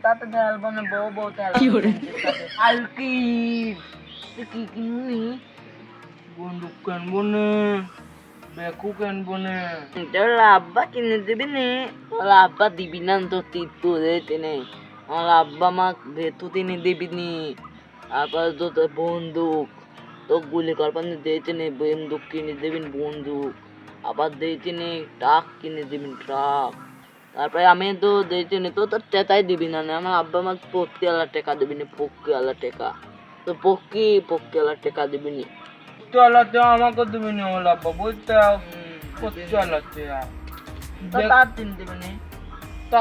তাতে ঢালবো না বউ বউ আলকি তুই কি কিনবি বন্দুক কিনবো না বেকু কিনবো না তোর আব্বা কিনে দিবি নে তোর আব্বা দিবি না তো তিতু দিতে নেই আমার আব্বা মা ভেতু তিনি দিবি নি আপাতত বন্দুক তো গুলি করবার দিতে নেই বন্দুক কিনে দিবেন বন্দুক আবার দিতে নেই ট্রাক কিনে দিবেন ট্রাক তারপরে আমি তো দিতে নেই তো তোর টেকাই দিবি না আমার আব্বা মা পক্কি আলা টেকা দিবি নি পক্কি আলা টেকা তো পক্কি আলা টেকা দিবি নি চলাতে আমাকে দিবি নি আমার আব্বা বুঝতে চলাতে তার দিন দিবি নি তা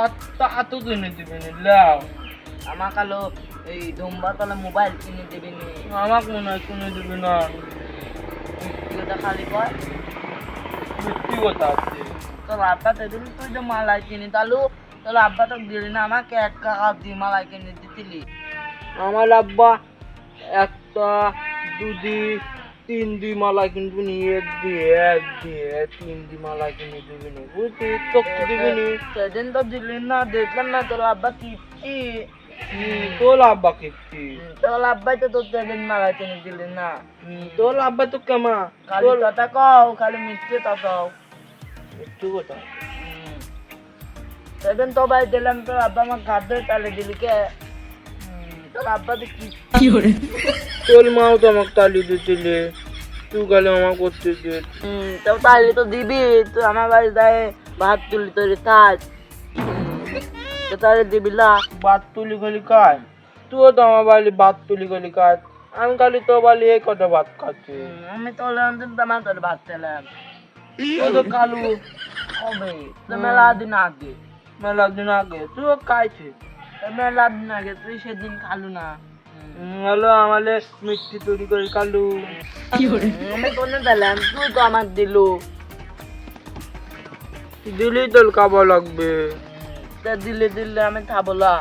তো কিনে দিবি নি লাও আমাকে আলো এই ধুমবা তাহলে মোবাইল কিনে দিবি নি আমাকে মনে হয় কিনে দিবি না এটা খালি কর মিথ্যি কথা আছে তোর আব্বা সেদিন তুই যে মালাই কিনে তালু তোর আব্বা তো দিলি না আমাকে 1 টাকা দিয়ে মালাই কিনে দিতিলি আমার আব্বা 1 টা 2 দি 3 দি মালাই কিনবি নি 1 দি 3 দি মালাই কিনে দিবি নি বুঝলি তো দিবি নি সেদিন তো দিলি না দেখলাম না তোর আব্বা কিপটি তোর আব্বা কিপটি তোর আব্বাই তো তোর সেদিন মালাই কিনে দিলি না তোর আব্বা তো কেমা খালি কথা কও খালি মিথ্যে কথা মিথ্যে কথা সেদিন তো ভাই দিলাম তোর আব্বা আমার খাদ্য তালে দিলি কে তোর আব্বা তো কি করে তোর মাও তো আমাকে তালি দিতিলে তুই গেলে আমার করতে দে তো তালি তো দিবি তুই আমার বাড়ি যায় ভাত তুলি তোর কাজ তো তাহলে দিবি না ভাত তুলি গলি কাজ তুইও তো আমার বাড়ি ভাত তুলি গলি কাজ আমি খালি তো বাড়ি এই কটা ভাত খাচ্ছি আমি তো তোমার তোর ভাত খেলাম ও তো কালু কবে তো মেলা দিন আগে তুইও খাইছিস মেলা দিন আগে তুই সেদিন খালু না হলো আমাদের মিষ্টি তৈরি করে কালু আমি তোনে দিলাম তুই তো আমার দিলি তোর খাবো লাগবে তা দিলে আমি খাবো না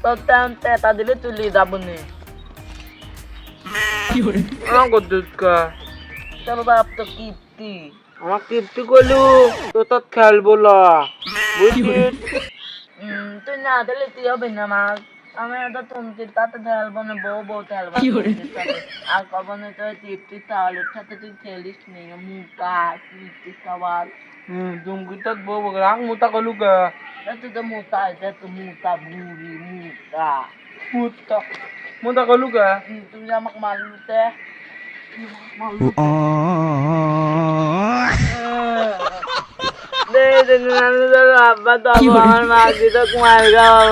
তোর তেতা দিলে তুই যাবো নি আমার করছিস কা তোর বাপ তো কিপ্তি আমার কিপ্তি করলু তো খেলবো না বুঝছিস তুই না দিলে তুই হবে না আমার আমি তো তুমি তাতে খেলবো না বউ খেলবো আর কব না তো টিপটি তাহলের সাথে তুই খেলিস নি মুটা টিপটি খাবার তুমি তো বউ রাং মুটা কলু কা তুই তো মুটা আছে তো মুটা বুড়ি মুটা কলু কা তুমি আমাকে মারলুতে আব্বা তো আমার মা তো কুমার গাও